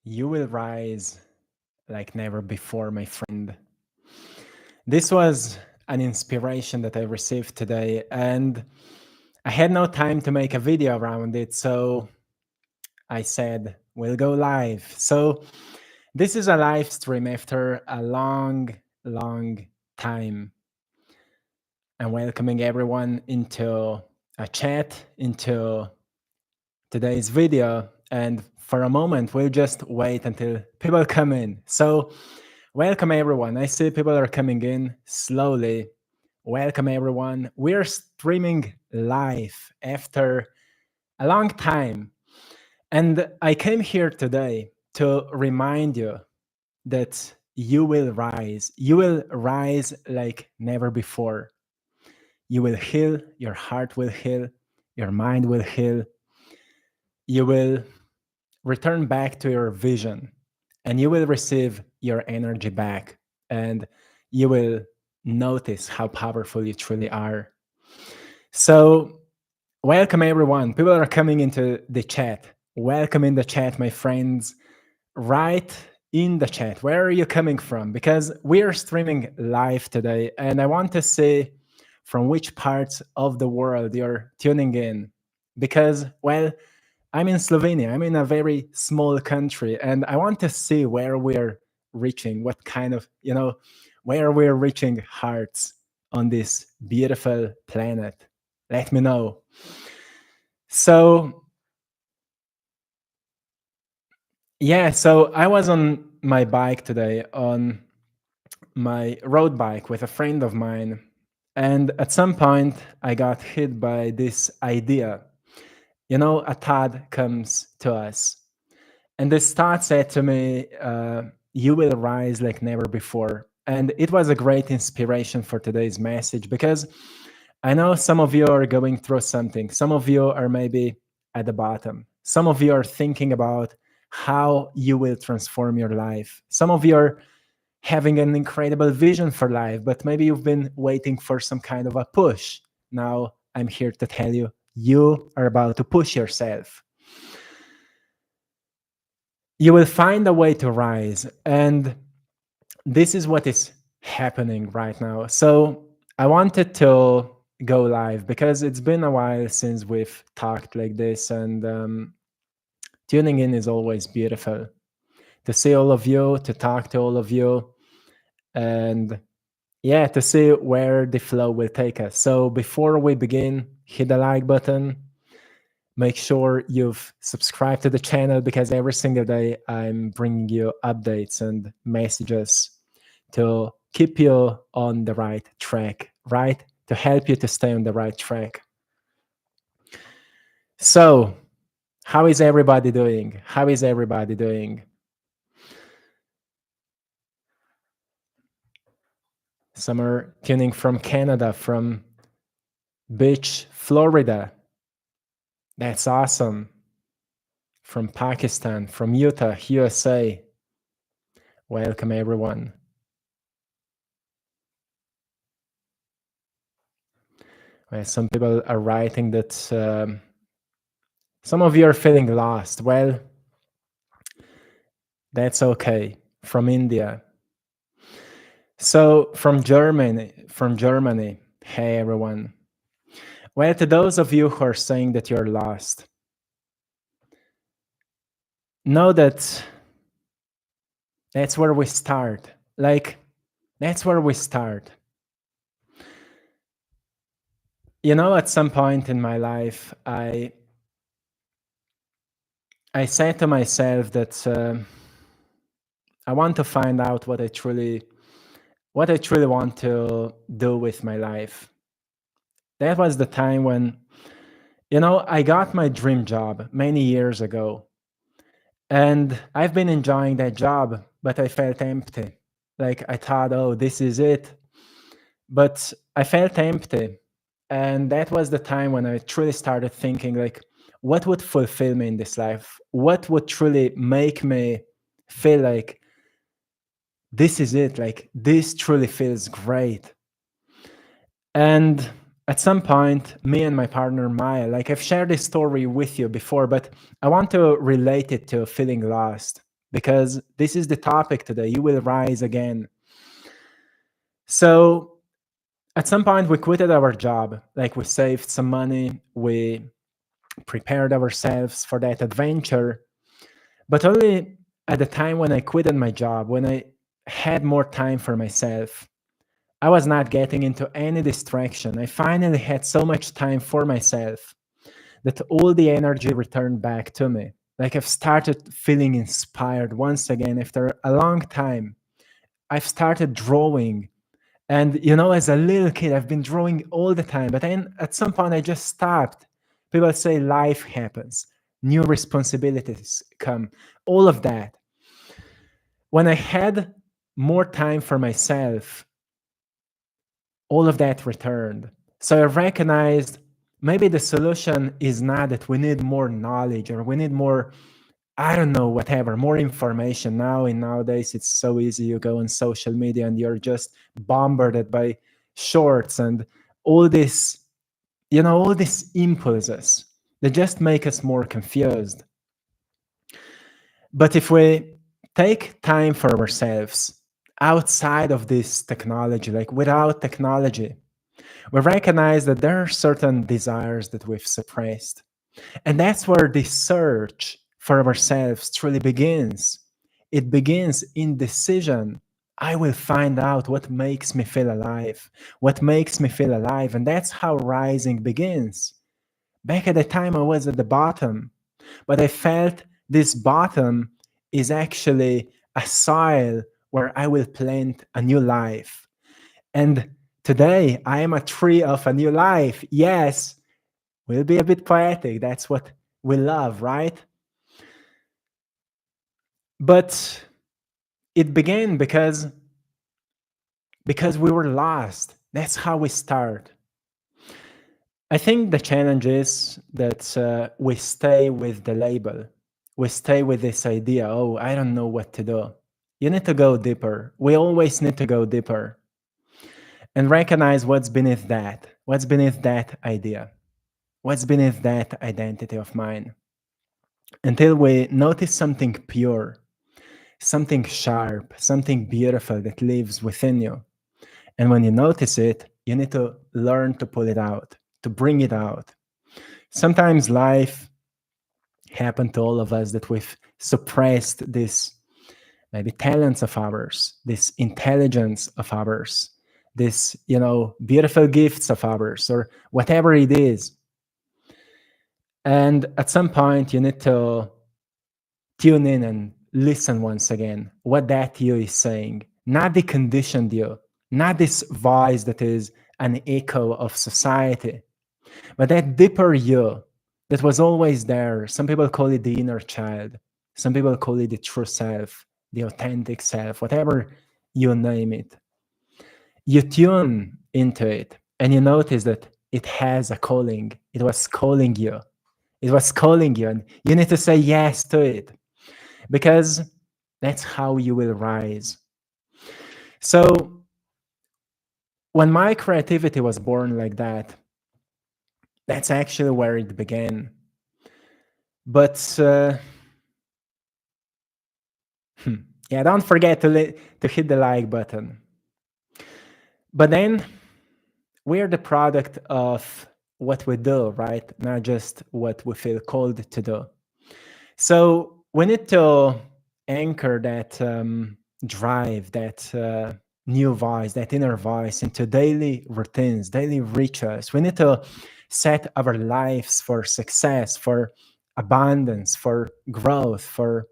You will rise like never before, my friend. This was an inspiration that I received today, and I had no time to make a video around it, so I said, we'll go live. So, this is a live stream after a long time. I'm welcoming everyone into a chat, into today's video. And for a moment, we'll just wait until people come in. So, welcome everyone. I see people are coming in slowly. Welcome everyone. We're streaming live after a long time. And I came here today to remind you that you will rise. You will rise like never before. You will heal, your heart will heal, your mind will heal. You will return back to your vision and you will receive your energy back and you will notice how powerful you truly are. So, welcome everyone. People are coming into the chat. Welcome in the chat, my friends. Right in the chat. Where are you coming from? Because we are streaming live today and I want to see from which parts of the world you're tuning in. Because, well, I'm in Slovenia. I'm in a very small country, and I want to see where we're reaching, what kind of, where we're reaching hearts on this beautiful planet. Let me know. So, yeah, so I was on my bike today, on my road bike with a friend of mine, and at some point I got hit by this idea. A thought comes to us. And this thought said to me, you will rise like never before. And it was a great inspiration for today's message because I know some of you are going through something. Some of you are maybe at the bottom. Some of you are thinking about how you will transform your life. Some of you are having an incredible vision for life, but maybe you've been waiting for some kind of a push. Now I'm here to tell you, you are about to push yourself. You will find a way to rise. And this is what is happening right now. So I wanted to go live because it's been a while since we've talked like this. And tuning in is always beautiful. To see all of you, to talk to all of you, and yeah, to see where the flow will take us. So before we begin, hit the like button. Make sure you've subscribed to the channel because every single day I'm bringing you updates and messages to keep you on the right track, right? To help you to stay on the right track. So, how is everybody doing? How is everybody doing? Some are tuning from Canada, from Beach, Florida. That's awesome. From Pakistan, from Utah, USA. Welcome, everyone. Well, some people are writing that some of you are feeling lost. Well, that's okay. From India. So from Germany. Hey, everyone. Well, to those of you who are saying that you're lost, know that that's where we start. That's where we start. At some point in my life, I said to myself that I want to find out what I truly want to do with my life. That was the time when, I got my dream job many years ago. And I've been enjoying that job, but I felt empty. Like I thought, oh, this is it. But I felt empty. And that was the time when I truly started thinking, like, what would fulfill me in this life? What would truly make me feel like this is it? Like, this truly feels great. And at some point, me and my partner Maya, like I've shared this story with you before, but I want to relate it to feeling lost. because this is the topic today. You will rise again. So at some point, we quitted our job. Like, we saved some money, we prepared ourselves for that adventure. But only at the time when I quitted my job, when I had more time for myself, I was not getting into any distraction. I finally had so much time for myself that all the energy returned back to me. Like, I've started feeling inspired once again after a long time. I've started drawing. And, as a little kid, I've been drawing all the time. But then at some point, I just stopped. People say life happens, new responsibilities come, all of that. When I had more time for myself, all of that returned. So I recognized maybe the solution is not that we need more knowledge or we need more, I don't know, whatever, more information. Nowadays, it's so easy. You go on social media and you're just bombarded by shorts and all this, all these impulses that just make us more confused. But if we take time for ourselves outside of this technology, like without technology, we recognize that there are certain desires that we've suppressed. And that's where the search for ourselves truly begins. It begins in decision. I will find out what makes me feel alive, what makes me feel alive. And that's how rising begins. Back at the time, I was at the bottom, but I felt this bottom is actually a soil where I will plant a new life. And today, I am a tree of a new life. Yes, we'll be a bit poetic. That's what we love, right? But it began because we were lost. That's how we start. I think the challenge is that we stay with the label. We stay with this idea, oh, I don't know what to do. You need to go deeper. We always need to go deeper and recognize what's beneath that. What's beneath that idea? What's beneath that identity of mine? Until we notice something pure, something sharp, something beautiful that lives within you. And when you notice it, you need to learn to pull it out, to bring it out. Sometimes life happened to all of us that we've suppressed this maybe talents of ours, this intelligence of ours, this, beautiful gifts of ours, or whatever it is. And at some point, you need to tune in and listen once again what that you is saying, not the conditioned you, not this voice that is an echo of society, but that deeper you that was always there. Some people call it the inner child. Some people call it the true self, the authentic self, whatever you name it. You tune into it and you notice that it has a calling. It was calling you. It was calling you, and you need to say yes to it, because that's how you will rise. So when my creativity was born like that, that's actually where it began. But yeah, don't forget to hit the like button. But then we're the product of what we do, right? Not just what we feel called to do. So we need to anchor that drive, that new voice, that inner voice into daily routines, daily rituals. We need to set our lives for success, for abundance, for growth, for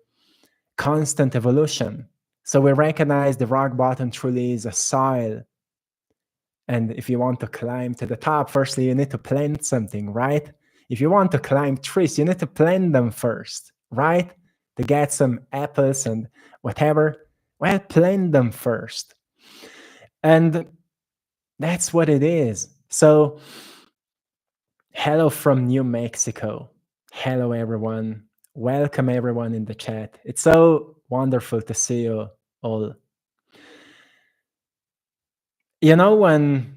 constant evolution. So we recognize the rock bottom truly is a soil. And if you want to climb to the top, firstly, you need to plant something, right? If you want to climb trees, you need to plant them first, right? To get some apples and whatever. Well, plant them first. And that's what it is. So, hello from New Mexico. Hello, everyone. Welcome, everyone in the chat. It's so wonderful to see you all. When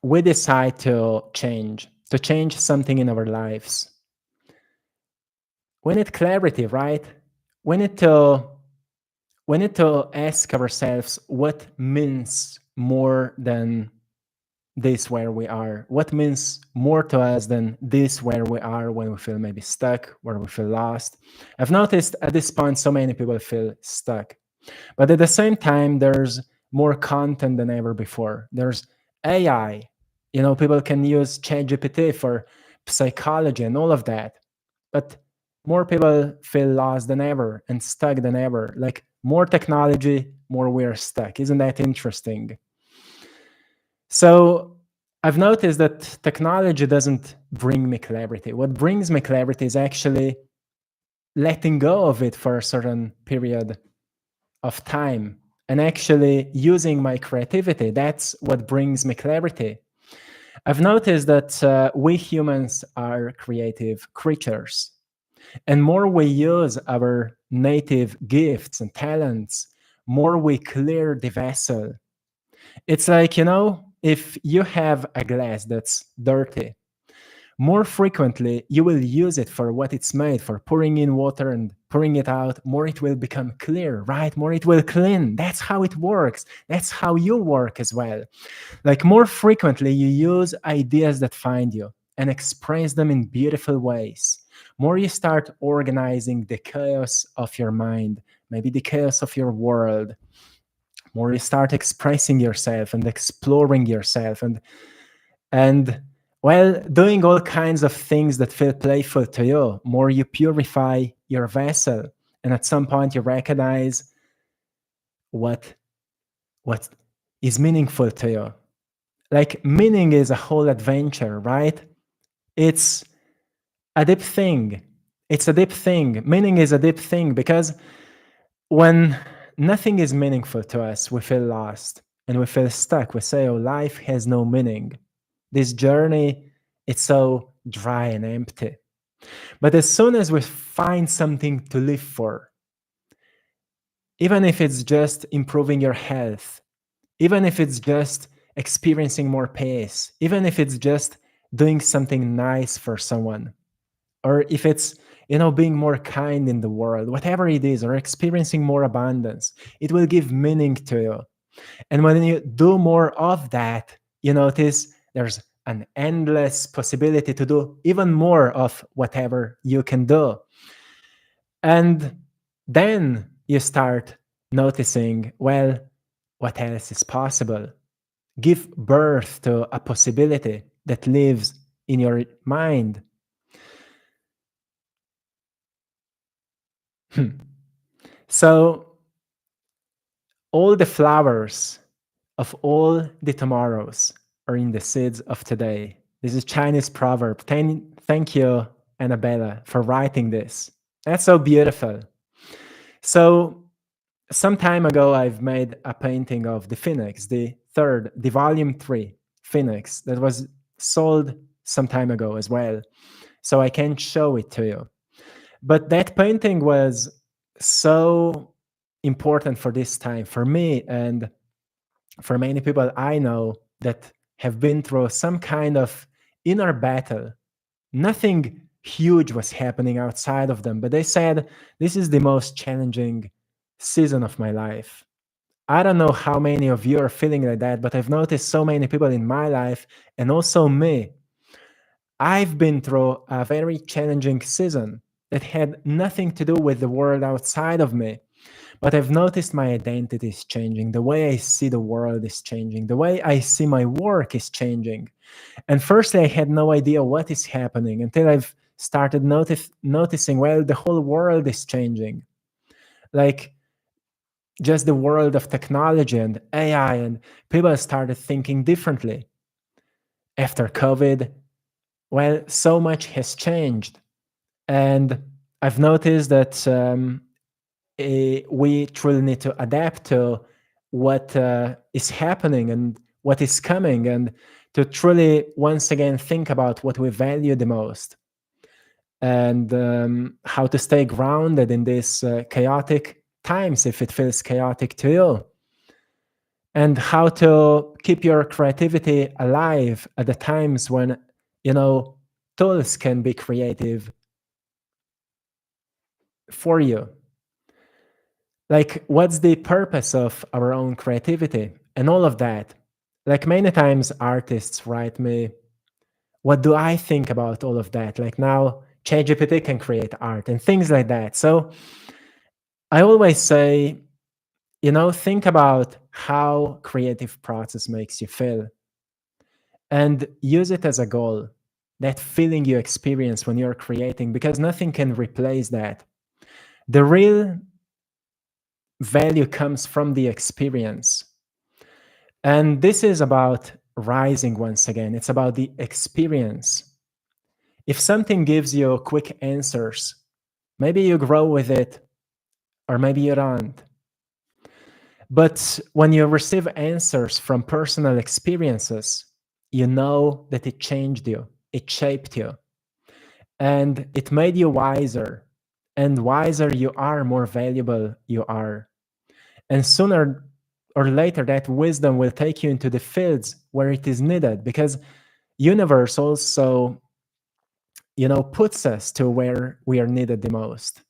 we decide to change something in our lives, we need clarity, right? we need to we need to ask ourselves what means more than this where we are. What means more to us than this where we are when we feel maybe stuck, where we feel lost. I've noticed at this point so many people feel stuck. But at the same time, there's more content than ever before. There's AI. People can use ChatGPT for psychology and all of that. But more people feel lost than ever and stuck than ever. Like more technology, more we're stuck. Isn't that interesting? So I've noticed that technology doesn't bring me clarity. What brings me clarity is actually letting go of it for a certain period of time and actually using my creativity. That's what brings me clarity. I've noticed that we humans are creative creatures. And more we use our native gifts and talents, more we clear the vessel. It's like, if you have a glass that's dirty, more frequently you will use it for what it's made for, pouring in water and pouring it out, more it will become clear, right? More it will clean. That's how it works. That's how you work as well. Like more frequently you use ideas that find you and express them in beautiful ways. More you start organizing the chaos of your mind, maybe the chaos of your world. More you start expressing yourself and exploring yourself and well, doing all kinds of things that feel playful to you. More you purify your vessel, and at some point you recognize what what is meaningful to you. Like meaning is a whole adventure, right? It's a deep thing. It's a deep thing. Meaning is a deep thing because when nothing is meaningful to us, we feel lost and we feel stuck. We say, oh, life has no meaning. This journey, it's so dry and empty. But as soon as we find something to live for, even if it's just improving your health, even if it's just experiencing more pace, even if it's just doing something nice for someone, or if it's being more kind in the world, whatever it is, or experiencing more abundance, it will give meaning to you. And when you do more of that, you notice there's an endless possibility to do even more of whatever you can do. And then you start noticing, well, what else is possible? Give birth to a possibility that lives in your mind. So, all the flowers of all the tomorrows are in the seeds of today. This is Chinese proverb. Thank you, Annabella, for writing this. That's so beautiful. So, some time ago, I've made a painting of the Phoenix, the volume 3 Phoenix, that was sold some time ago as well. So I can't show it to you. But that painting was so important for this time, for me, and for many people I know that have been through some kind of inner battle. Nothing huge was happening outside of them, but they said, this is the most challenging season of my life. I don't know how many of you are feeling like that, but I've noticed so many people in my life and also me. I've been through a very challenging season that had nothing to do with the world outside of me. But I've noticed my identity is changing. The way I see the world is changing. The way I see my work is changing. And firstly, I had no idea what is happening until I've started noticing, well, the whole world is changing. Like just the world of technology and AI, and people started thinking differently. After COVID, well, so much has changed. And I've noticed that we truly need to adapt to what is happening and what is coming, and to truly once again think about what we value the most, and how to stay grounded in these chaotic times if it feels chaotic to you, and how to keep your creativity alive at the times when tools can be creative for you. Like, what's the purpose of our own creativity and all of that? Like, many times artists write me, what do I think about all of that? Like, now ChatGPT can create art and things like that. So I always say, think about how creative process makes you feel and use it as a goal, that feeling you experience when you're creating, because nothing can replace that. The real value comes from the experience. And this is about rising once again. It's about the experience. If something gives you quick answers, maybe you grow with it, or maybe you don't. But when you receive answers from personal experiences, you know that it changed you, it shaped you, and it made you wiser. And wiser you are, more valuable you are. And sooner or later, that wisdom will take you into the fields where it is needed, because universe also, puts us to where we are needed the most.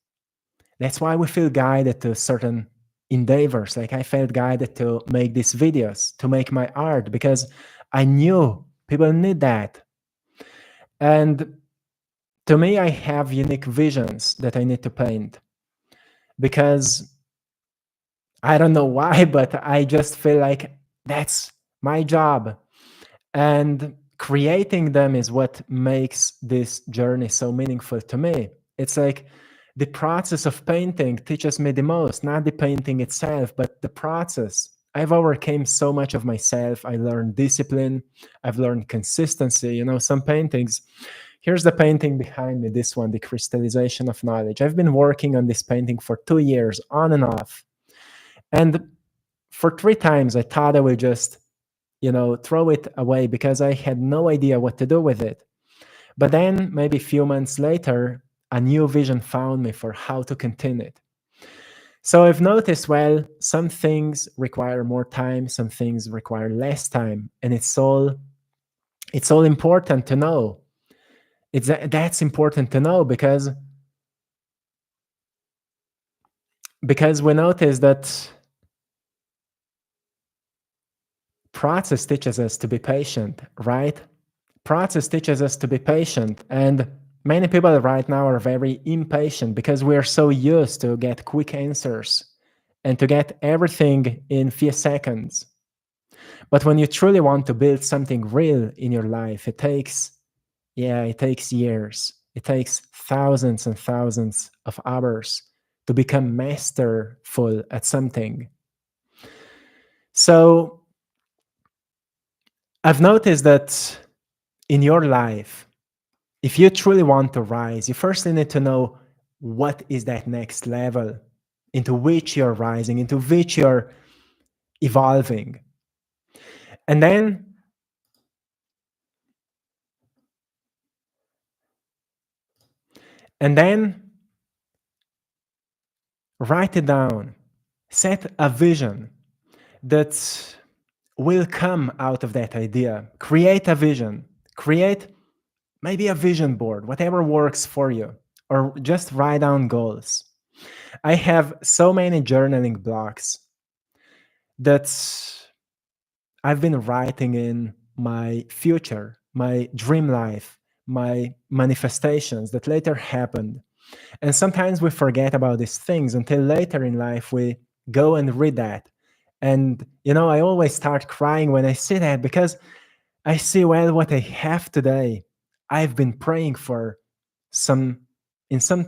That's why we feel guided to certain endeavors. Like, I felt guided to make these videos, to make my art, because I knew people need that. And to me, I have unique visions that I need to paint, because I don't know why, but I just feel like that's my job. And creating them is what makes this journey so meaningful to me. It's like the process of painting teaches me the most, not the painting itself, but the process. I've overcame so much of myself. I learned discipline. I've learned consistency. Some paintings. Here's the painting behind me, this one, the crystallization of knowledge. I've been working on this painting for 2 years, on and off. And for 3 times, I thought I would just throw it away because I had no idea what to do with it. But then maybe a few months later, a new vision found me for how to continue it. So I've noticed, well, some things require more time, some things require less time, and it's all important to know. That's important to know, because we notice that process teaches us to be patient, right? Process teaches us to be patient, and many people right now are very impatient because we are so used to get quick answers and to get everything in few seconds. But when you truly want to build something real in your life, it takes years. It takes thousands and thousands of hours to become masterful at something. So I've noticed that in your life, if you truly want to rise, you first need to know what is that next level into which you're rising, into which you're evolving. And then write it down. Set a vision that will come out of that idea. Create a vision. Create maybe a vision board, whatever works for you, or just write down goals. I have so many journaling blocks that I've been writing in my future, my dream life, my manifestations that later happened. And sometimes we forget about these things until later in life we go and read that. And, I always start crying when I see that, because I see, well, what I have today, I've been praying for some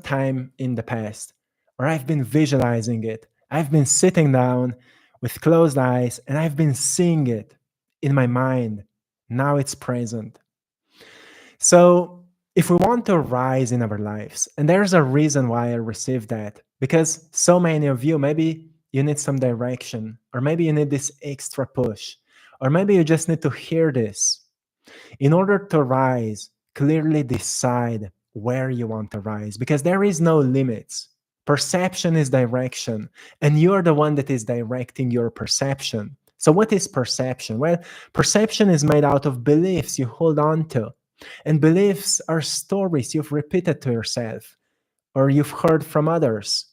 time in the past, or I've been visualizing it. I've been sitting down with closed eyes and I've been seeing it in my mind. Now it's present. So if we want to rise in our lives, and there's a reason why I received that, because so many of you, maybe you need some direction, or maybe you need this extra push, or maybe you just need to hear this. In order to rise, clearly decide where you want to rise, because there is no limits. Perception is direction, and you're the one that is directing your perception. So what is perception? Well, perception is made out of beliefs you hold on to. And beliefs are stories you've repeated to yourself or you've heard from others.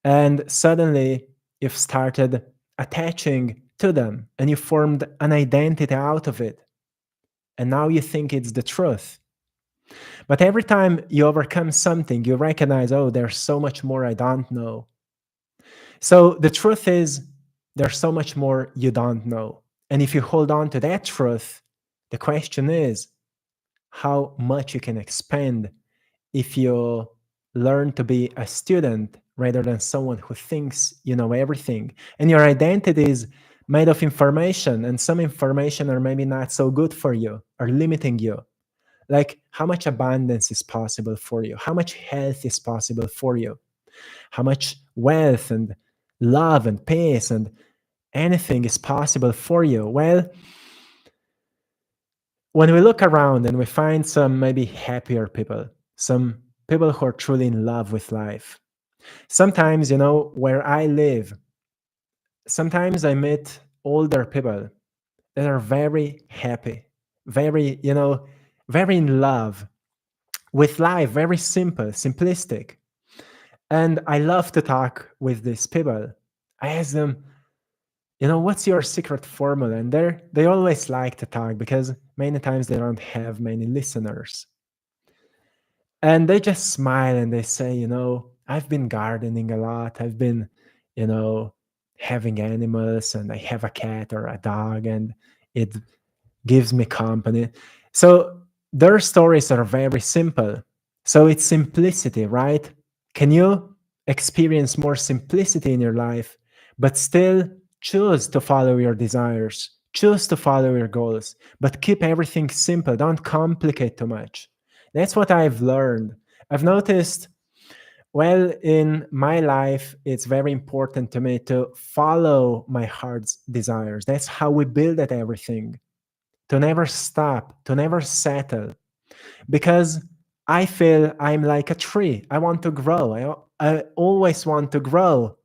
And suddenly you've started attaching to them and you formed an identity out of it. And now you think it's the truth. But every time you overcome something, you recognize, oh, there's so much more I don't know. So the truth is, there's so much more you don't know. And if you hold on to that truth, the question is how much you can expand if you learn to be a student rather than someone who thinks you know everything. And your identity is made of information, and some information are maybe not so good for you or limiting you. Like how much abundance is possible for you, how much health is possible for you, how much wealth and love and peace and anything is possible for you. Well, when we look around and we find some maybe happier people, some people who are truly in love with life, sometimes, where I live, sometimes I meet older people that are very happy, very, very in love with life, very simple, simplistic. And I love to talk with these people. I ask them, what's your secret formula? And they always like to talk because many times they don't have many listeners. And they just smile and they say, I've been gardening a lot. I've been, you know, having animals, and I have a cat or a dog, and it gives me company. So their stories are very simple. So it's simplicity, right? Can you experience more simplicity in your life, but still choose to follow your desires, choose to follow your goals, but keep everything simple? Don't complicate too much. That's what I've learned. I've noticed, well, in my life, it's very important to me to follow my heart's desires. That's how we build at everything, to never stop, to never settle. Because I feel I'm like a tree. I want to grow. I always want to grow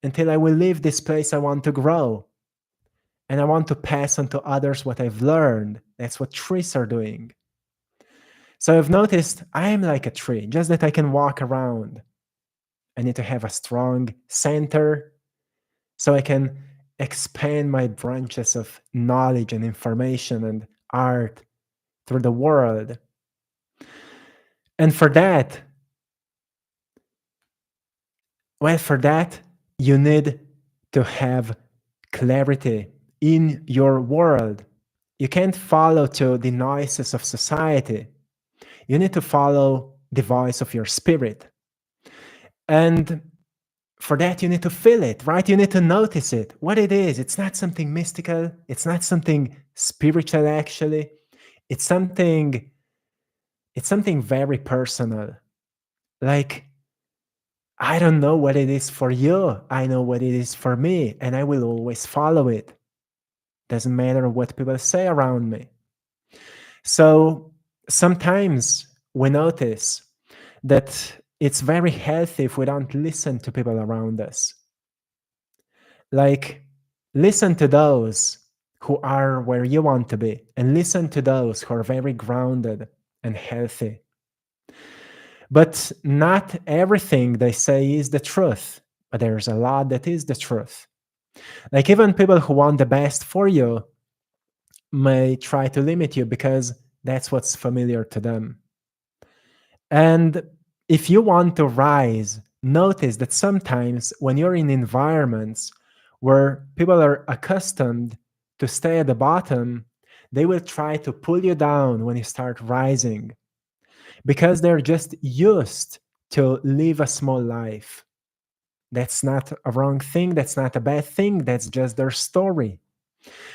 until I will leave this place. I want to grow. And I want to pass on to others what I've learned. That's what trees are doing. So I've noticed I am like a tree, just that I can walk around. I need to have a strong center so I can expand my branches of knowledge and information and art through the world. And for that, you need to have clarity in your world. You can't follow to the noises of society. You need to follow the voice of your spirit. And for that, you need to feel it, right? You need to notice it, what it is. It's not something mystical. It's not something spiritual, actually. It's something, it's something very personal. Like, I don't know what it is for you. I know what it is for me, and I will always follow it. Doesn't matter what people say around me. So sometimes we notice that it's very healthy if we don't listen to people around us. Like, listen to those who are where you want to be, and listen to those who are very grounded and healthy. But not everything they say is the truth, but there's a lot that is the truth. Like, even people who want the best for you may try to limit you because that's what's familiar to them. And if you want to rise, notice that sometimes when you're in environments where people are accustomed to stay at the bottom, they will try to pull you down when you start rising because they're just used to live a small life. That's not a wrong thing. That's not a bad thing. That's just their story.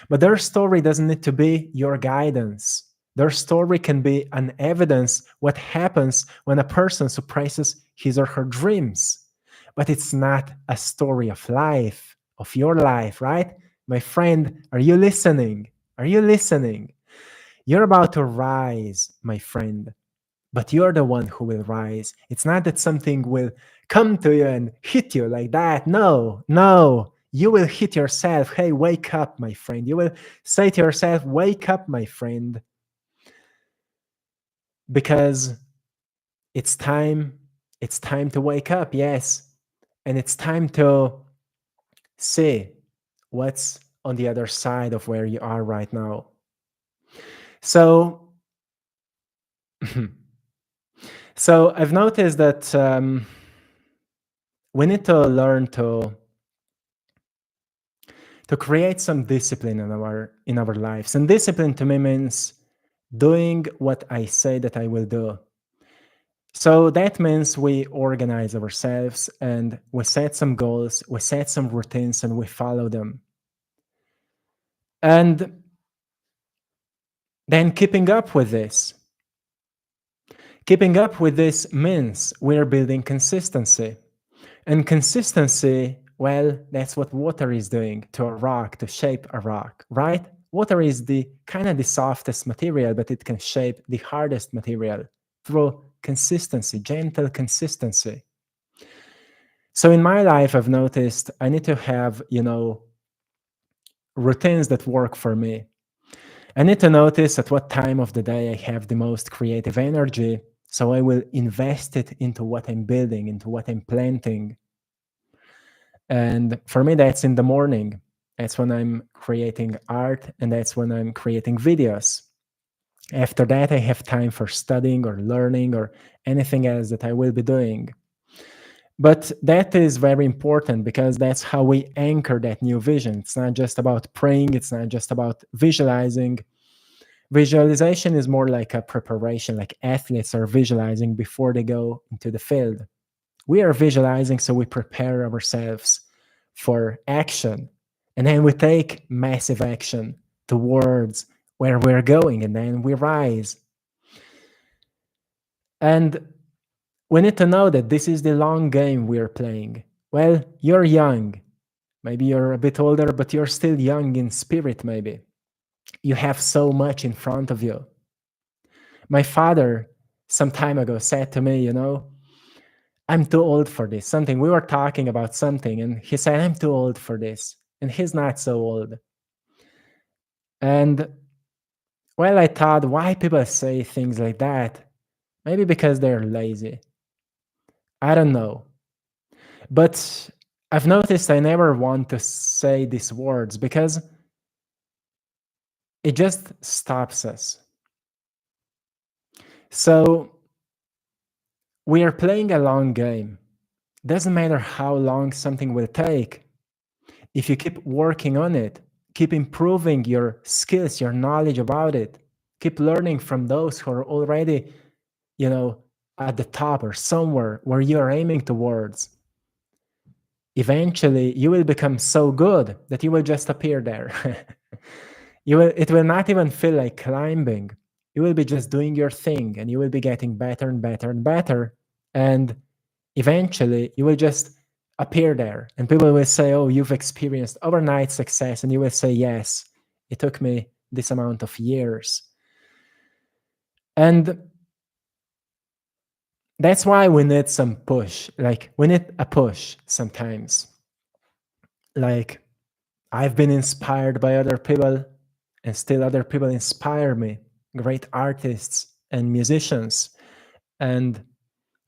But their story doesn't need to be your guidance. Their story can be an evidence what happens when a person suppresses his or her dreams. But it's not a story of life, of your life, right? My friend, are you listening? Are you listening? You're about to rise, my friend, but you're the one who will rise. It's not that something will come to you and hit you like that. No, no. You will hit yourself. Hey, wake up, my friend. You will say to yourself, wake up, my friend, because it's time. It's time to wake up. Yes. and it's time to see what's on the other side of where you are right now. So, so I've noticed that we need to learn to create some discipline in our lives. And discipline to me means doing what I say that I will do. So that means we organize ourselves and we set some goals, we set some routines, and we follow them. And then keeping up with this. Keeping up with this means we're building consistency. And consistency, well, that's what water is doing to a rock, to shape a rock, right? Water is the kind of the softest material, but it can shape the hardest material through consistency, gentle consistency. So in my life, I've noticed I need to have, routines that work for me. I need to notice at what time of the day I have the most creative energy. So I will invest it into what I'm building, into what I'm planting. And for me, that's in the morning. That's when I'm creating art, and that's when I'm creating videos. After that, I have time for studying or learning or anything else that I will be doing. But that is very important because that's how we anchor that new vision. It's not just about praying, it's not just about visualizing. Visualization is more like a preparation, like athletes are visualizing before they go into the field. We are visualizing so we prepare ourselves for action. And then we take massive action towards where we're going, and then we rise. And we need to know that this is the long game we're playing. Well, you're young. Maybe you're a bit older, but you're still young in spirit, maybe. You have so much in front of you. My father, some time ago, said to me, I'm too old for this. Something, we were talking about something, and he said, I'm too old for this. And he's not so old. And well, I thought, why people say things like that? Maybe because they're lazy. I don't know. But I've noticed I never want to say these words because it just stops us. So we are playing a long game. Doesn't matter how long something will take. If you keep working on it, keep improving your skills, your knowledge about it, keep learning from those who are already, at the top or somewhere where you are aiming towards. Eventually, you will become so good that you will just appear there. It will not even feel like climbing. You will be just doing your thing, and you will be getting better and better and better. And eventually, you will just appear there, and people will say, oh, you've experienced overnight success. And you will say, yes, it took me this amount of years. And that's why we need some push. Like, we need a push sometimes. Like, I've been inspired by other people, and still other people inspire me, great artists and musicians, and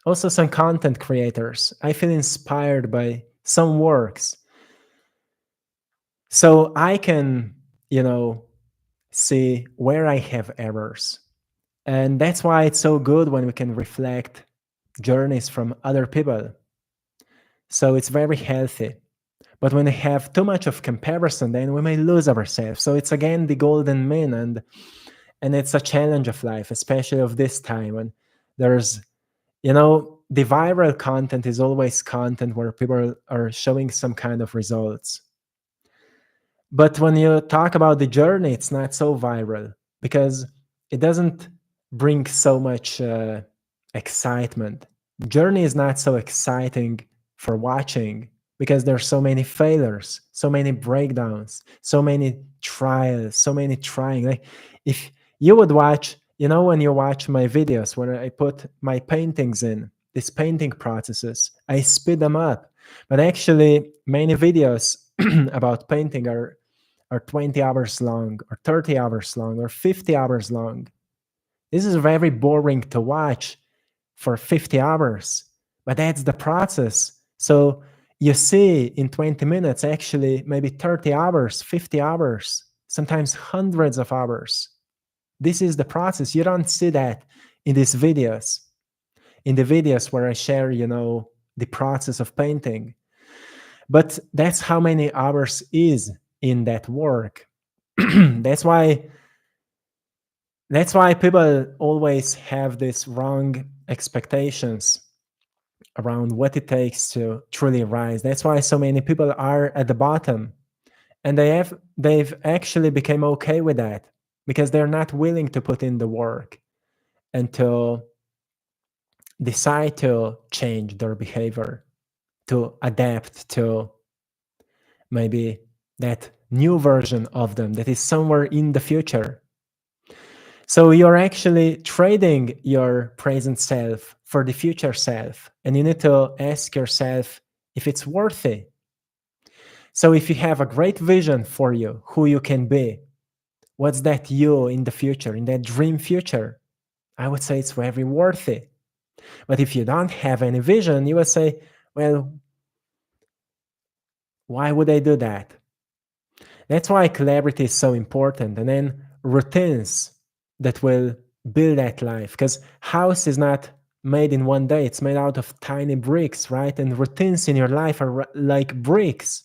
also some content creators. I feel inspired by some works. So I can, see where I have errors. And that's why it's so good when we can reflect journeys from other people. So it's very healthy. But when we have too much of comparison, then we may lose ourselves. So it's again the golden mean, and it's a challenge of life, especially of this time when there's, the viral content is always content where people are showing some kind of results. But when you talk about the journey, it's not so viral because it doesn't bring so much excitement. Journey is not so exciting for watching because there's so many failures, so many breakdowns, so many trials, so many trying. Like, if you would watch, when you watch my videos, when I put my paintings in, these painting processes, I speed them up. But actually, many videos about painting are 20 hours long, or 30 hours long, or 50 hours long. This is very boring to watch for 50 hours, but that's the process. So you see in 20 minutes, actually maybe 30 hours, 50 hours, sometimes hundreds of hours. This is the process. You don't see that in these videos. In the videos where I share, the process of painting. But that's how many hours is in that work. that's why people always have these wrong expectations around what it takes to truly rise. That's why so many people are at the bottom, and they've actually become okay with that because they're not willing to put in the work and to decide to change their behavior, to adapt to maybe that new version of them that is somewhere in the future. So you're actually trading your present self for the future self, and you need to ask yourself if it's worth it. So if you have a great vision for you, who you can be, what's that you in the future, in that dream future, I would say it's very worth it. But if you don't have any vision, you would say, well, why would I do that? That's why clarity is so important. And then routines that will build that life. Because house is not made in one day. It's made out of tiny bricks, right? And routines in your life are like bricks.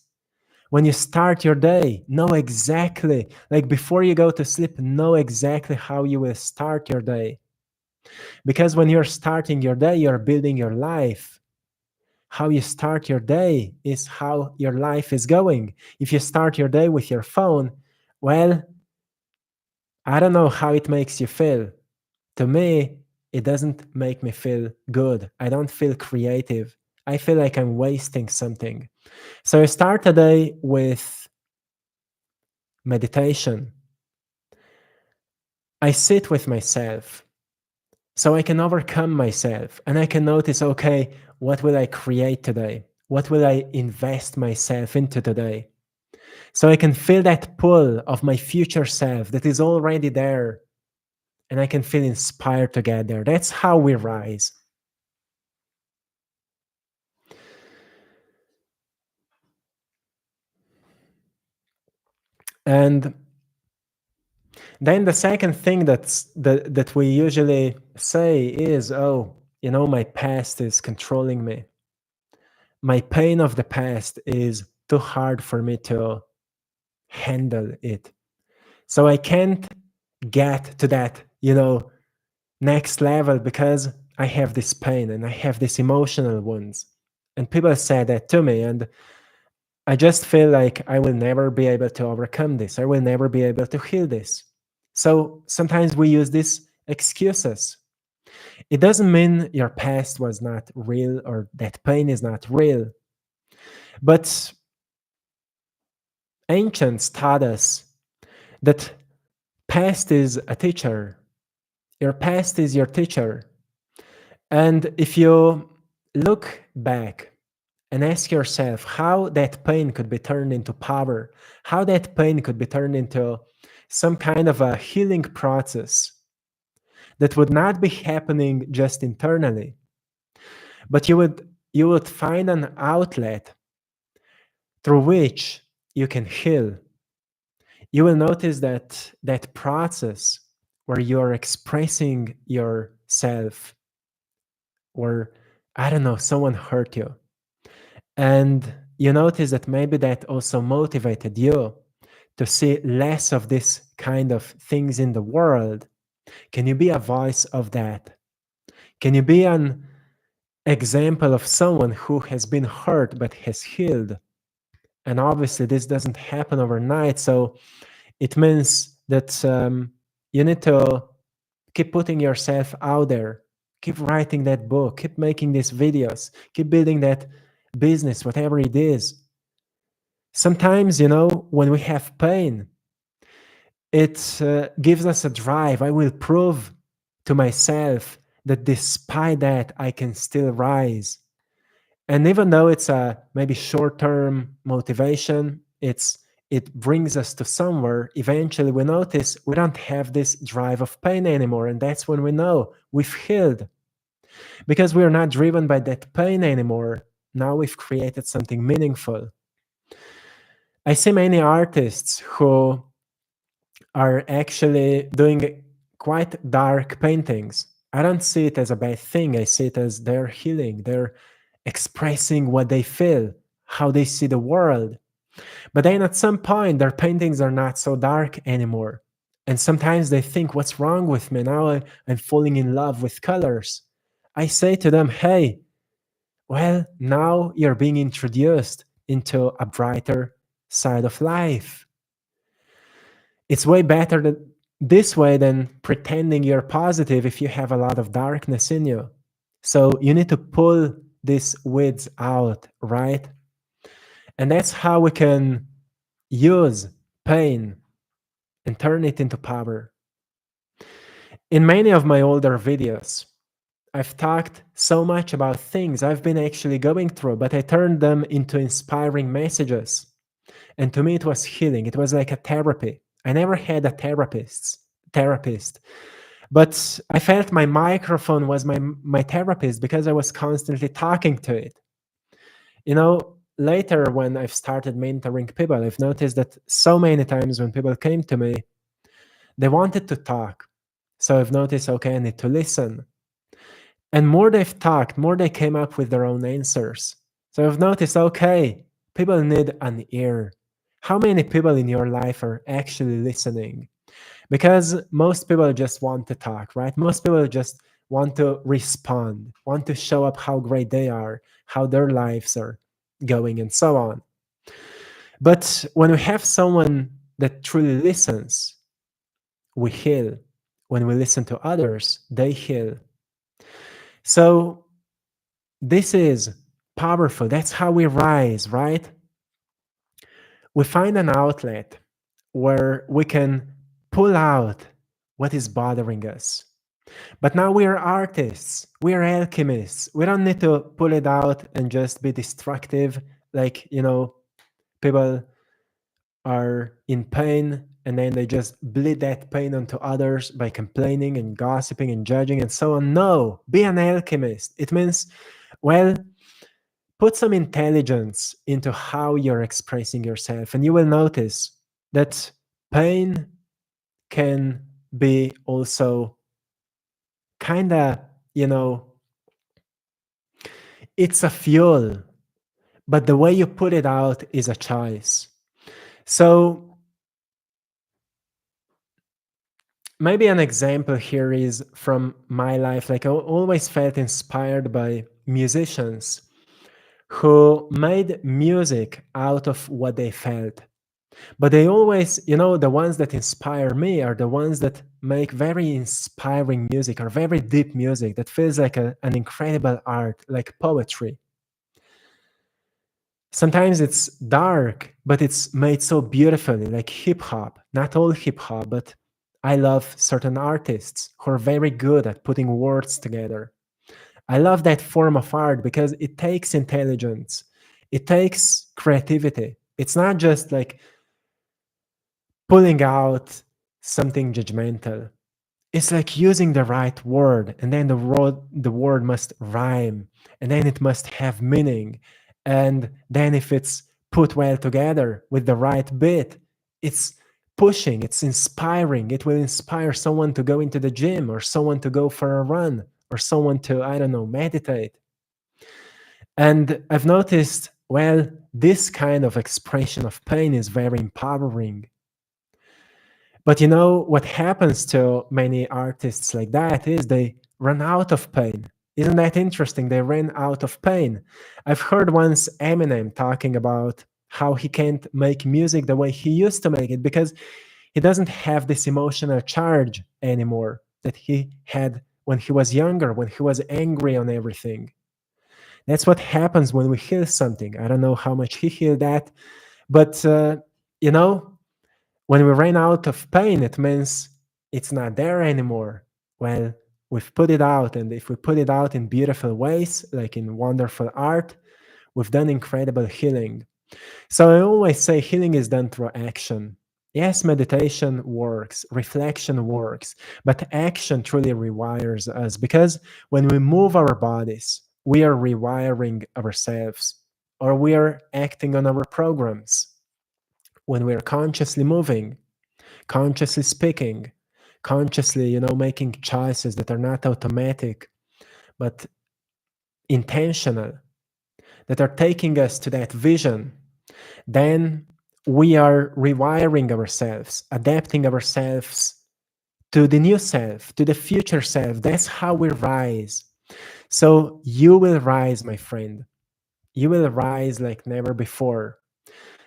When you start your day, know exactly, like before you go to sleep, know exactly how you will start your day. Because when you're starting your day, you're building your life. How you start your day is how your life is going. If you start your day with your phone, well, I don't know how it makes you feel. To me, it doesn't make me feel good. I don't feel creative. I feel like I'm wasting something. So I start a day with meditation. I sit with myself so I can overcome myself and I can notice, okay, what will I create today? What will I invest myself into today? So I can feel that pull of my future self that is already there and I can feel inspired to get there. That's how we rise. And then the second thing that we usually say is, oh, my past is controlling me. My pain of the past is too hard for me to handle it. So I can't get to that, next level because I have this pain and I have these emotional wounds. And people say that to me, and I just feel like I will never be able to overcome this. I will never be able to heal this. So sometimes we use these excuses. It doesn't mean your past was not real or that pain is not real. But ancients taught us that past is a teacher. Your past is your teacher. And if you look back and ask yourself how that pain could be turned into power, how that pain could be turned into some kind of a healing process that would not be happening just internally, but you would find an outlet through which you can heal. You will notice that that process where you're expressing yourself, or I don't know, someone hurt you, and you notice that maybe that also motivated you to see less of this kind of things in the world. Can you be a voice of that? Can you be an example of someone who has been hurt but has healed? And obviously, this doesn't happen overnight. So it means that you need to keep putting yourself out there, keep writing that book, keep making these videos, keep building that business, whatever it is. Sometimes, when we have pain, it gives us a drive. I will prove to myself that despite that, I can still rise. And even though it's a maybe short-term motivation, it brings us to somewhere. Eventually, we notice we don't have this drive of pain anymore, and that's when we know we've healed, because we are not driven by that pain anymore. Now we've created something meaningful. I see many artists who are actually doing quite dark paintings. I don't see it as a bad thing. I see it as they're healing. They're expressing what they feel, how they see the world. But then at some point, their paintings are not so dark anymore. And sometimes they think, what's wrong with me? Now I'm falling in love with colors. I say to them, hey, well, now you're being introduced into a brighter side of life. It's way better this way than pretending you're positive if you have a lot of darkness in you. So you need to pull these weeds out, right? And that's how we can use pain and turn it into power. In many of my older videos, I've talked so much about things I've been actually going through, but I turned them into inspiring messages. And to me, it was healing. It was like a therapy. I never had a therapist, but I felt my microphone was my therapist because I was constantly talking to it. You know, later when I've started mentoring people, I've noticed that so many times when people came to me, they wanted to talk. So I've noticed, okay, I need to listen. And more they've talked, more they came up with their own answers. So I've noticed, okay, people need an ear. How many people in your life are actually listening? Because most people just want to talk, right? Most people just want to respond, want to show up how great they are, how their lives are going, and so on. But when we have someone that truly listens, we heal. When we listen to others, they heal. So this is powerful. That's how we rise, right? We find an outlet where we can pull out what is bothering us. But now we are artists, we are alchemists. We don't need to pull it out and just be destructive. Like, people are in pain and then they just bleed that pain onto others by complaining and gossiping and judging and so on. No, be an alchemist. It means, well, put some intelligence into how you're expressing yourself, and you will notice that pain can be also kind of, it's a fuel, but the way you put it out is a choice. So maybe an example here is from my life. Like I always felt inspired by musicians who made music out of what they felt. But they always, the ones that inspire me are the ones that make very inspiring music or very deep music that feels like an incredible art, like poetry. Sometimes it's dark, but it's made so beautifully, like hip hop. Not all hip hop, but I love certain artists who are very good at putting words together. I love that form of art because it takes intelligence, it takes creativity. It's not just like pulling out something judgmental. It's like using the right word, and then the word must rhyme, and then it must have meaning. And then if it's put well together with the right bit, it's pushing, it's inspiring. It will inspire someone to go into the gym, or someone to go for a run, or someone to, I don't know, meditate. And I've noticed, well, this kind of expression of pain is very empowering. But what happens to many artists like that is they run out of pain. Isn't that interesting? They ran out of pain. I've heard once Eminem talking about how he can't make music the way he used to make it because he doesn't have this emotional charge anymore that he had when he was younger, when he was angry on everything. That's what happens when we heal something. I don't know how much he healed that, but when we ran out of pain, it means it's not there anymore. Well, we've put it out, and if we put it out in beautiful ways, like in wonderful art, we've done incredible healing. So I always say healing is done through action. Yes, meditation works, reflection works, but action truly rewires us because when we move our bodies, we are rewiring ourselves, or we are acting on our programs when we are consciously moving, consciously speaking, consciously, making choices that are not automatic, but intentional, that are taking us to that vision. Then we are rewiring ourselves, adapting ourselves to the new self, to the future self. That's how we rise. So you will rise, my friend. You will rise like never before.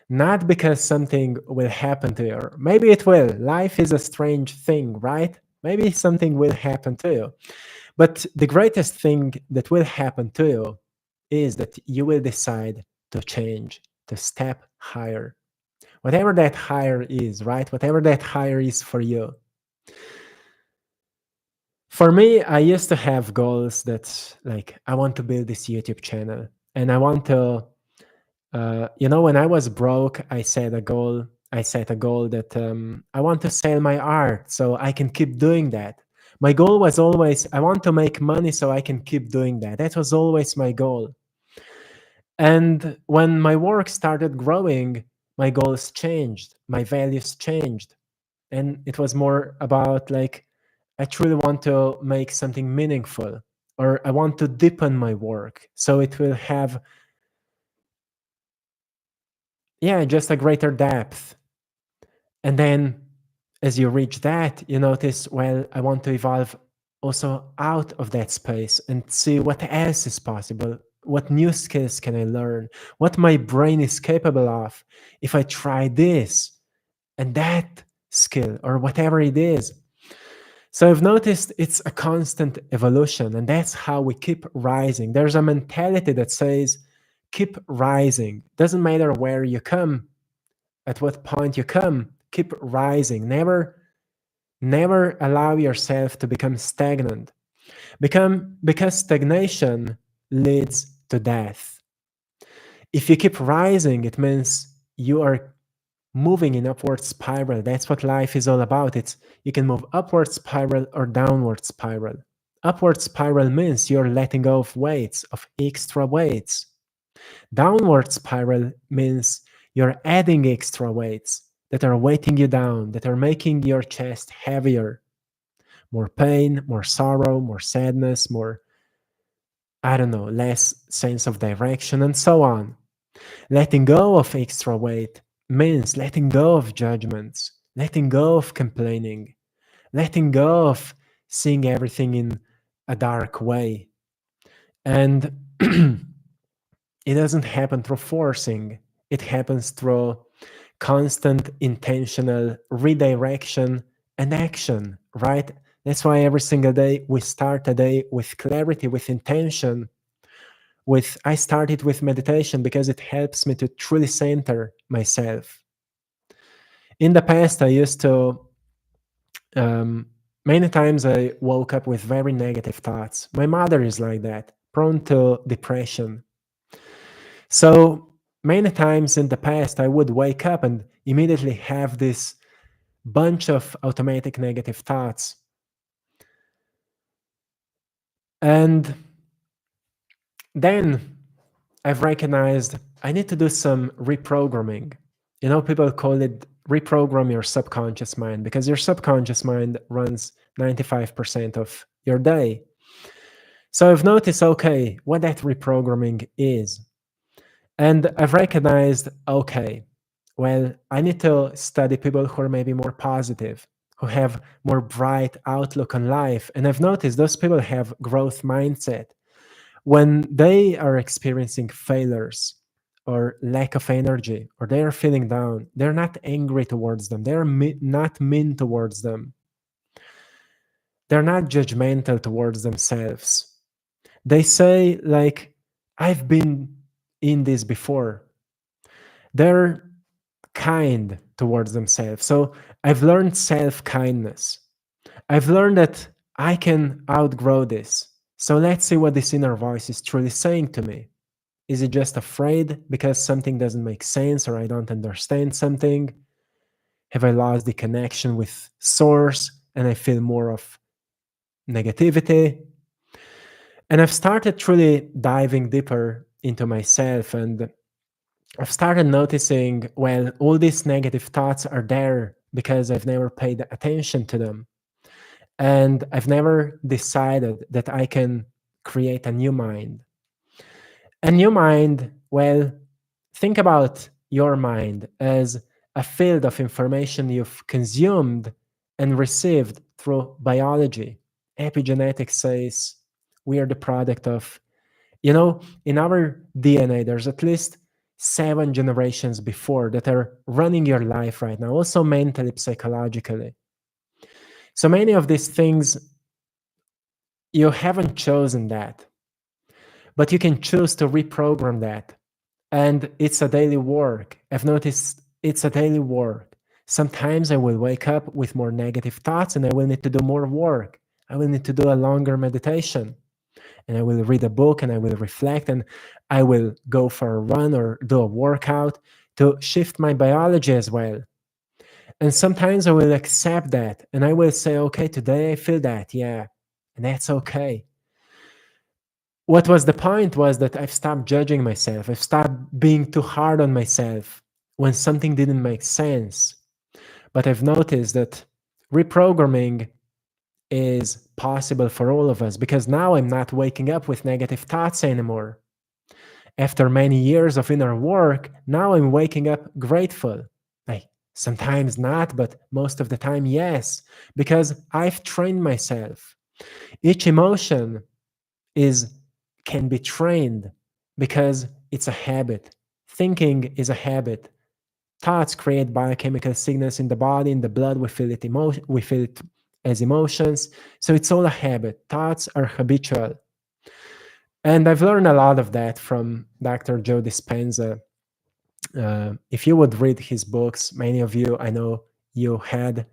Not because something will happen to you. Or maybe it will. Life is a strange thing, right? Maybe something will happen to you. But the greatest thing that will happen to you is that you will decide to change, to step higher. Whatever that higher is, right? Whatever that higher is for you. For me, I used to have goals that, like, I want to build this YouTube channel and I want to, when I was broke, I set a goal. I set a goal that I want to sell my art so I can keep doing that. My goal was always, I want to make money so I can keep doing that. That was always my goal. And when my work started growing, my goals changed, my values changed. And it was more about, like, I truly want to make something meaningful, or I want to deepen my work so it will have, yeah, just a greater depth. And then as you reach that, you notice, well, I want to evolve also out of that space and see what else is possible. What new skills can I learn? What my brain is capable of if I try this and that skill or whatever it is. So I've noticed it's a constant evolution, and that's how we keep rising. There's a mentality that says, keep rising. Doesn't matter where you come, at what point you come, keep rising. Never allow yourself to become stagnant. Because stagnation leads to death. If you keep rising, it means you are moving in upward spiral. That's what life is all about. It's you can move upward spiral or downward spiral. Upward spiral means you're letting go of weights, of extra weights. Downward spiral means you're adding extra weights that are weighting you down, that are making your chest heavier. More pain, more sorrow, more sadness, more, I don't know, less sense of direction, and so on. Letting go of extra weight means letting go of judgments, letting go of complaining, letting go of seeing everything in a dark way. And it doesn't happen through forcing, it happens through constant intentional redirection and action, right? That's why every single day we start a day with clarity, with intention. I started with meditation because it helps me to truly center myself. In the past, I used to, many times I woke up with very negative thoughts. My mother is like that, prone to depression. So many times in the past, I would wake up and immediately have this bunch of automatic negative thoughts. And then I've recognized I need to do some reprogramming. People call it reprogram your subconscious mind because your subconscious mind runs 95% of your day. So I've noticed, okay, what that reprogramming is. And I've recognized, okay, well, I need to study people who are maybe more positive, who have more bright outlook on life. And I've noticed those people have growth mindset. When they are experiencing failures or lack of energy, or they are feeling down, they're not angry towards them. They're not mean towards them. They're not judgmental towards themselves. They say, like, I've been in this before. They're kind towards themselves. So I've learned self-kindness. I've learned that I can outgrow this. So let's see what this inner voice is truly saying to me. Is it just afraid because something doesn't make sense or I don't understand something? Have I lost the connection with source and I feel more of negativity? And I've started truly diving deeper into myself, and I've started noticing, well, all these negative thoughts are there because I've never paid attention to them. And I've never decided that I can create a new mind. A new mind, well, think about your mind as a field of information you've consumed and received through biology. Epigenetics says we are the product of, in our DNA, there's at least 7 generations before that are running your life right now, also mentally, psychologically. So many of these things, you haven't chosen that, but you can choose to reprogram that. And it's a daily work. I've noticed it's a daily work. Sometimes I will wake up with more negative thoughts and I will need to do more work. I will need to do a longer meditation, and I will read a book and I will reflect and I will go for a run or do a workout to shift my biology as well. And sometimes I will accept that and I will say, okay, today I feel that, yeah, and that's okay. What was the point was that I've stopped judging myself. I've stopped being too hard on myself when something didn't make sense. But I've noticed that reprogramming is possible for all of us because now I'm not waking up with negative thoughts anymore. After many years of inner work, now I'm waking up grateful. Like sometimes not, but most of the time, yes, because I've trained myself. Each emotion is can be trained because it's a habit. Thinking is a habit. Thoughts create biochemical signals in the body, in the blood. We feel it as emotions. So it's all a habit. Thoughts are habitual. And I've learned a lot of that from Dr. Joe Dispenza. If you would read his books, many of you, I know you had,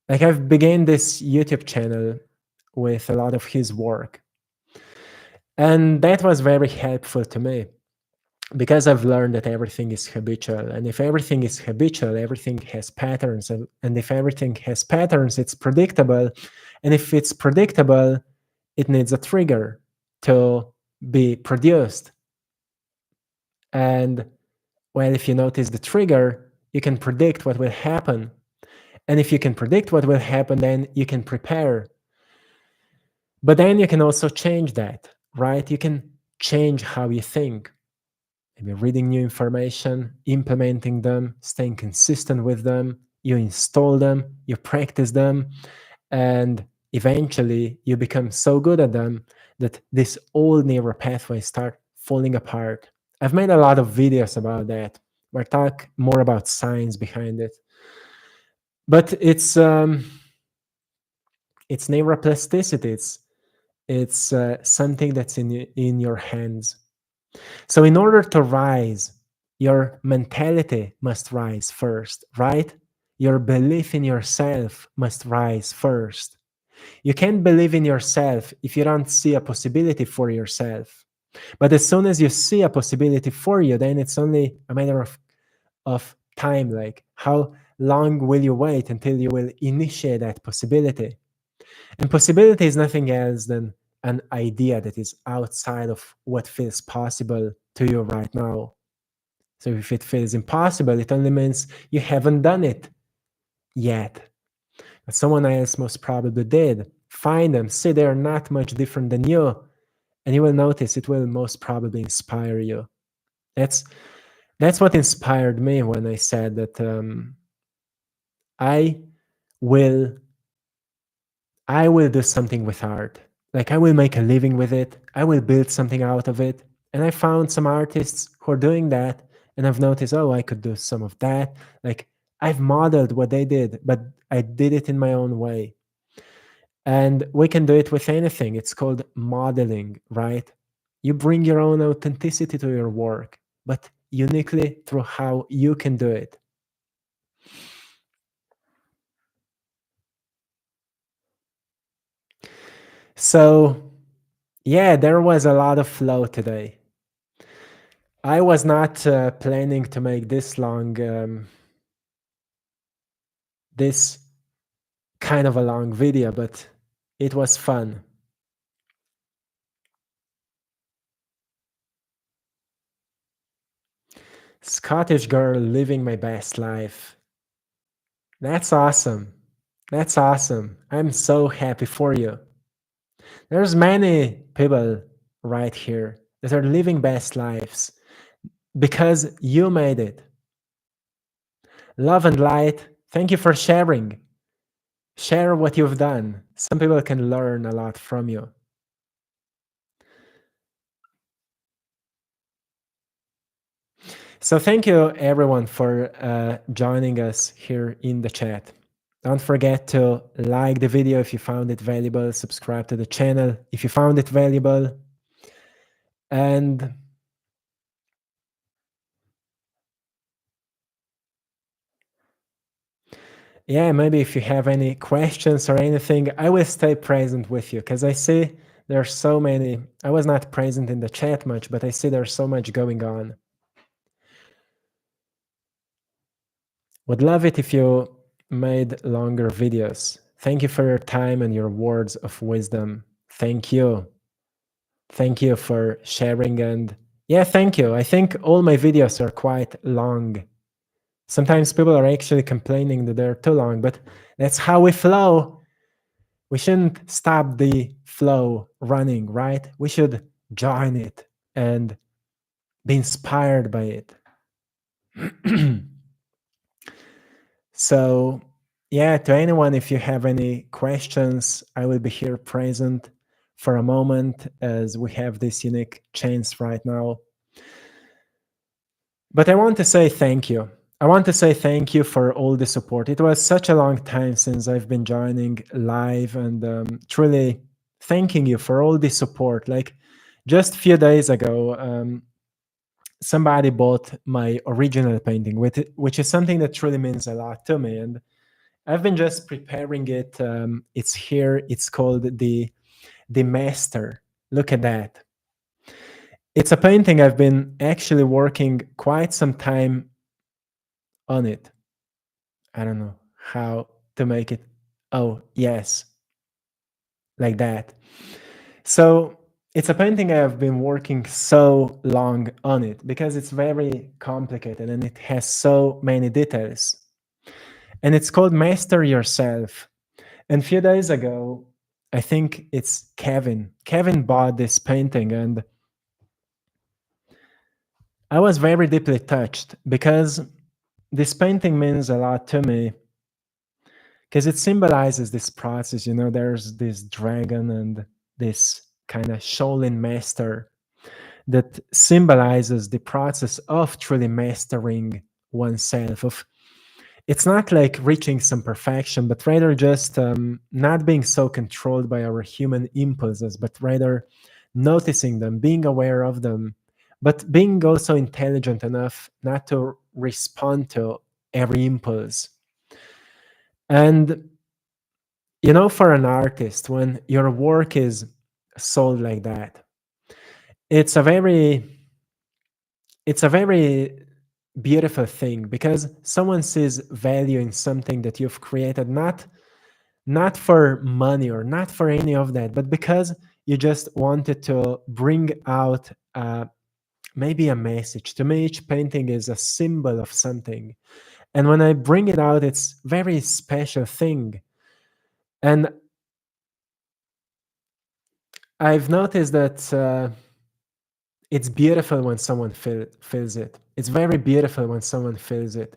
like, I've began this YouTube channel with a lot of his work. And that was very helpful to me because I've learned that everything is habitual. And if everything is habitual, everything has patterns. And if everything has patterns, it's predictable. And if it's predictable, it needs a trigger to be produced. And well, if you notice the trigger, you can predict what will happen. And if you can predict what will happen, then you can prepare. But then you can also change that, right? You can change how you think. Maybe reading new information, implementing them, staying consistent with them. You install them, you practice them, and eventually you become so good at them that this old neural pathways start falling apart. I've made a lot of videos about that where I talk more about science behind it. But it's neuroplasticity. It's something that's in your hands. So in order to rise, your mentality must rise first, right? Your belief in yourself must rise first. You can't believe in yourself if you don't see a possibility for yourself. But as soon as you see a possibility for you, then it's only a matter of time. Like, how long will you wait until you will initiate that possibility? And possibility is nothing else than an idea that is outside of what feels possible to you right now. So if it feels impossible, it only means you haven't done it yet. But someone else most probably did. Find them, see they're not much different than you, and you will notice it will most probably inspire you. That's what inspired me when I said that I will I will do something with art. Like, I will make a living with it. I will build something out of it. And I found some artists who are doing that. And I've noticed, oh, I could do some of that. Like, I've modeled what they did, but I did it in my own way. And we can do it with anything. It's called modeling, right? You bring your own authenticity to your work, but uniquely through how you can do it. So, yeah, there was a lot of flow today. I was not planning to make this long, this kind of a long video, but it was fun. Scottish girl living my best life. That's awesome. That's awesome. I'm so happy for you. There's many people right here that are living best lives because you made it. Love and light, thank you for sharing. Share what you've done. Some people can learn a lot from you. So, thank you everyone for joining us here in the chat. Don't forget to like the video if you found it valuable, subscribe to the channel if you found it valuable, and yeah, maybe if you have any questions or anything, I will stay present with you because I see there's so many. I was not present in the chat much, but I see there's so much going on. Would love it if you made longer videos. Thank you for your time and your words of wisdom. Thank you. Thank you for sharing. And yeah, thank you. I think all my videos are quite long. Sometimes people are actually complaining that they're too long, but that's how we flow. We shouldn't stop the flow running, right? We should join it and be inspired by it. So, yeah, to anyone, if you have any questions, I will be here present for a moment as we have this unique chance right now. But I want to say thank you. I want to say thank you for all the support. It was such a long time since I've been joining live, and truly thanking you for all the support. Like just a few days ago, somebody bought my original painting, which is something that truly means a lot to me. And I've been just preparing it. It's here. It's called the Master. Look at that. It's a painting I've been actually working quite some time on it. I don't know how to make it. Oh, yes, like that. So it's a painting I have been working so long on it because it's very complicated and it has so many details. And it's called Master Yourself. And a few days ago, I think it's Kevin. Kevin bought this painting, and I was very deeply touched because this painting means a lot to me because it symbolizes this process. You know, there's this dragon and this kind of Shaolin master that symbolizes the process of truly mastering oneself. Of it's not like reaching some perfection, but rather just not being so controlled by our human impulses, but rather noticing them, being aware of them, but being also intelligent enough not to respond to every impulse. And you know, for an artist, when your work is sold like that, it's a very it's a very beautiful thing because someone sees value in something that you've created, not for money or not for any of that, but because you just wanted to bring out maybe a message. To me, each painting is a symbol of something, and when I bring it out, it's very special thing. And I've noticed that it's beautiful when someone feels it. It's very beautiful when someone feels it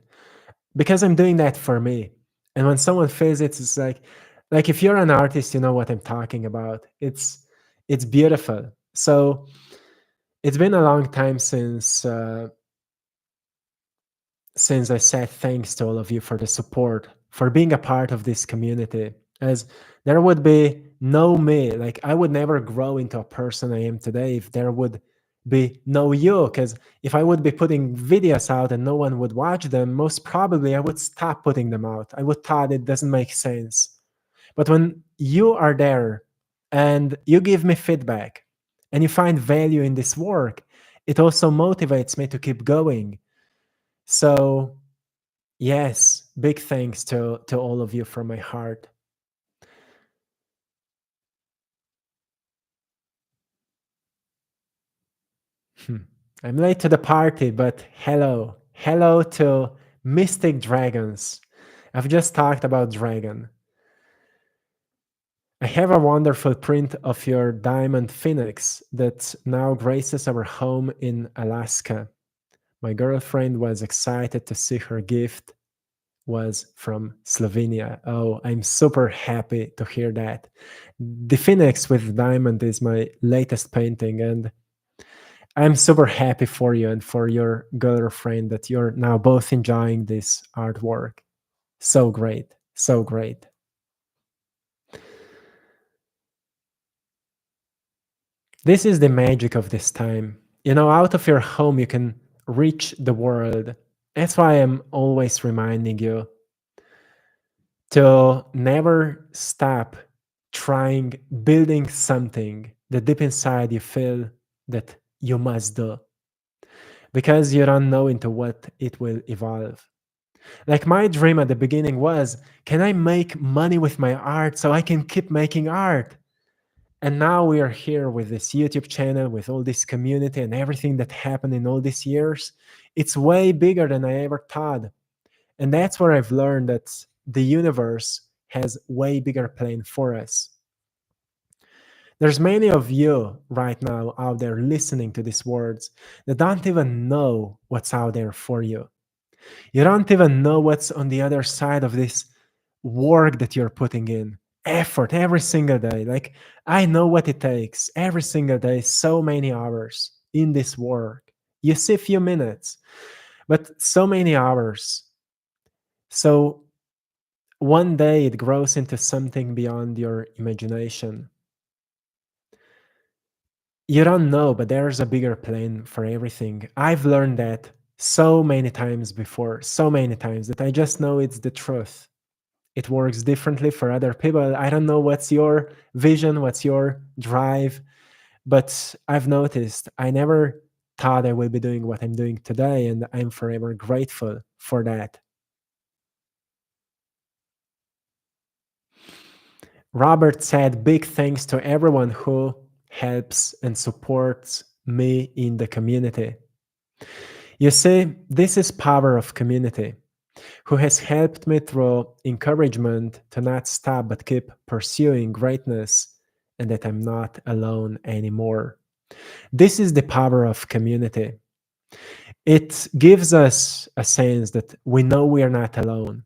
because I'm doing that for me. And when someone feels it, it's like if you're an artist, you know what I'm talking about. It's beautiful. So it's been a long time since I said thanks to all of you for the support, for being a part of this community. As there would be no me, like I would never grow into a person I am today if there would be no you. Because if I would be putting videos out and no one would watch them, most probably I would stop putting them out. I would thought it doesn't make sense. But when you are there and you give me feedback and you find value in this work, it also motivates me to keep going. So yes, big thanks to all of you from my heart. Hmm. I'm late to the party, but hello. Hello to Mystic Dragons. I've just talked about dragon. I have a wonderful print of your diamond phoenix that now graces our home in Alaska. My girlfriend was excited to see her gift was from Slovenia. Oh, I'm super happy to hear that. The phoenix with diamond is my latest painting, and I'm super happy for you and for your girlfriend that you're now both enjoying this artwork. So great. So great. This is the magic of this time. Out of your home, you can reach the world. That's why I'm always reminding you to never stop trying building something that deep inside you feel that you must do because you don't know into what it will evolve. Like my dream at the beginning was, can I make money with my art so I can keep making art? And now we are here with this YouTube channel, with all this community and everything that happened in all these years. It's way bigger than I ever thought. And that's where I've learned that the universe has way bigger plan for us. There's many of you right now out there listening to these words that don't even know what's out there for you. You don't even know what's on the other side of this work that you're putting in. Effort every single day. Like, I know what it takes every single day, so many hours in this work. You see a few minutes, but so many hours. So one day it grows into something beyond your imagination. You don't know, but there's a bigger plan for everything. I've learned that so many times before, so many times that I just know it's the truth. It works differently for other people. I don't know what's your vision, what's your drive, but I've noticed I never thought I will be doing what I'm doing today, and I'm forever grateful for that. Robert said, big thanks to everyone who helps and supports me in the community. You see, this is power of community, who has helped me through encouragement to not stop but keep pursuing greatness and that I'm not alone anymore. This is the power of community. It gives us a sense that we know we are not alone.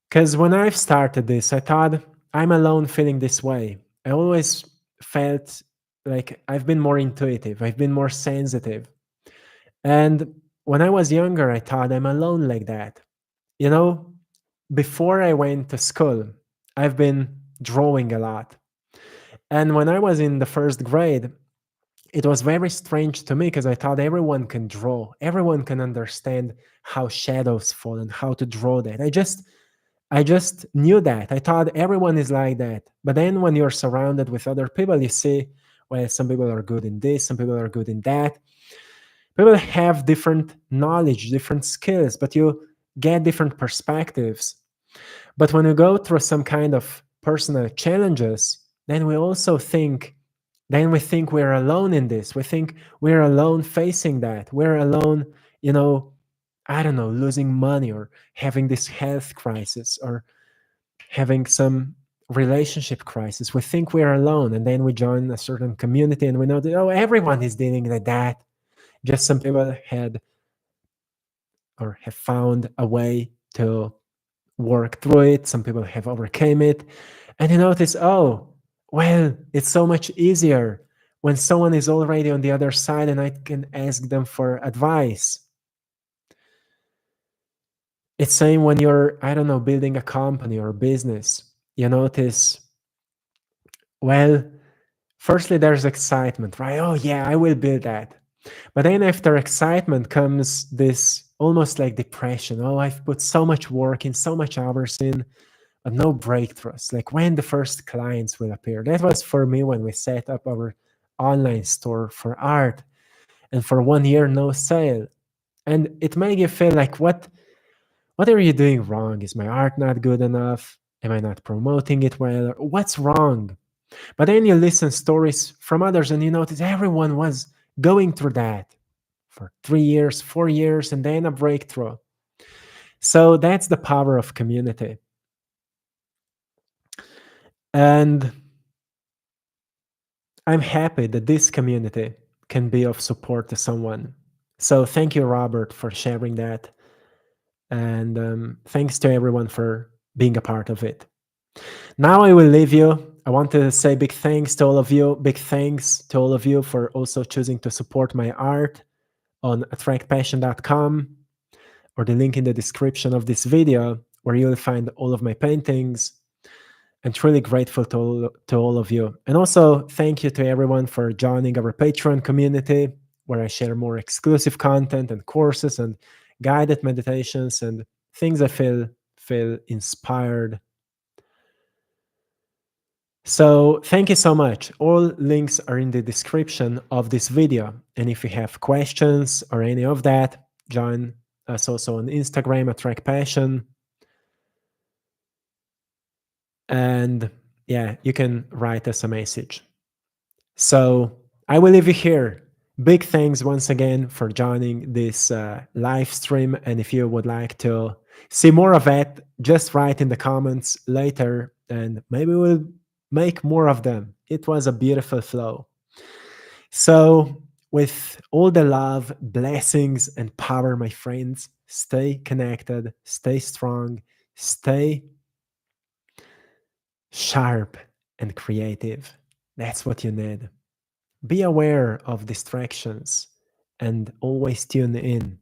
Because when I've started this, I thought I'm alone feeling this way. I always felt like I've been more intuitive, I've been more sensitive. And when I was younger, I thought I'm alone like that. You know, before I went to school, I've been drawing a lot. And when I was in the first grade, it was very strange to me because I thought everyone can draw, everyone can understand how shadows fall and how to draw that. I just knew that. I thought everyone is like that. But then when you're surrounded with other people, you see, well, some people are good in this, some people are good in that. People have different knowledge, different skills, but you get different perspectives. But when we go through some kind of personal challenges, then we think we're alone in this. We think we're alone facing that. We're alone, you know, I don't know, losing money or having this health crisis or having some relationship crisis. We think we're alone. And then we join a certain community and we know that, oh, everyone is dealing with that. Just some people had or have found a way to work through it. Some people have overcame it. And you notice, oh, well, it's so much easier when someone is already on the other side and I can ask them for advice. It's same when you're, I don't know, building a company or a business. You notice, well, firstly, there's excitement, right? Oh, yeah, I will build that. But then after excitement comes this almost like depression. Oh, I've put so much work in, so much hours in, but no breakthroughs. Like when the first clients will appear. That was for me when we set up our online store for art. And for 1 year, no sale. And it made you feel like, what are you doing wrong? Is my art not good enough? Am I not promoting it well? What's wrong? But then you listen stories from others and you notice everyone was going through that for 3 years, 4 years, and then a breakthrough. So that's the power of community. And I'm happy that this community can be of support to someone. So thank you, Robert, for sharing that. And thanks to everyone for being a part of it. Now I will leave you. I want to say big thanks to all of you. Big thanks to all of you for also choosing to support my art on AttractPassion.com, or the link in the description of this video, where you'll find all of my paintings. And truly grateful to all of you. And also thank you to everyone for joining our Patreon community, where I share more exclusive content and courses and guided meditations and things I feel inspired. So thank you so much. All links are in the description of this video. And if you have questions or any of that, join us also on Instagram, AttractPassion. And yeah, you can write us a message. So I will leave you here. Big thanks once again for joining this live stream. And if you would like to see more of it, just write in the comments later and maybe we'll make more of them. It was a beautiful flow. So, with all the love, blessings, and power, my friends, stay connected, stay strong, stay sharp and creative. That's what you need. Be aware of distractions and always tune in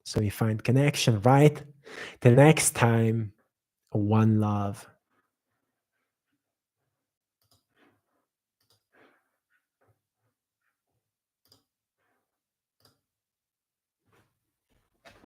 so you find connection, right? Till next time, one love.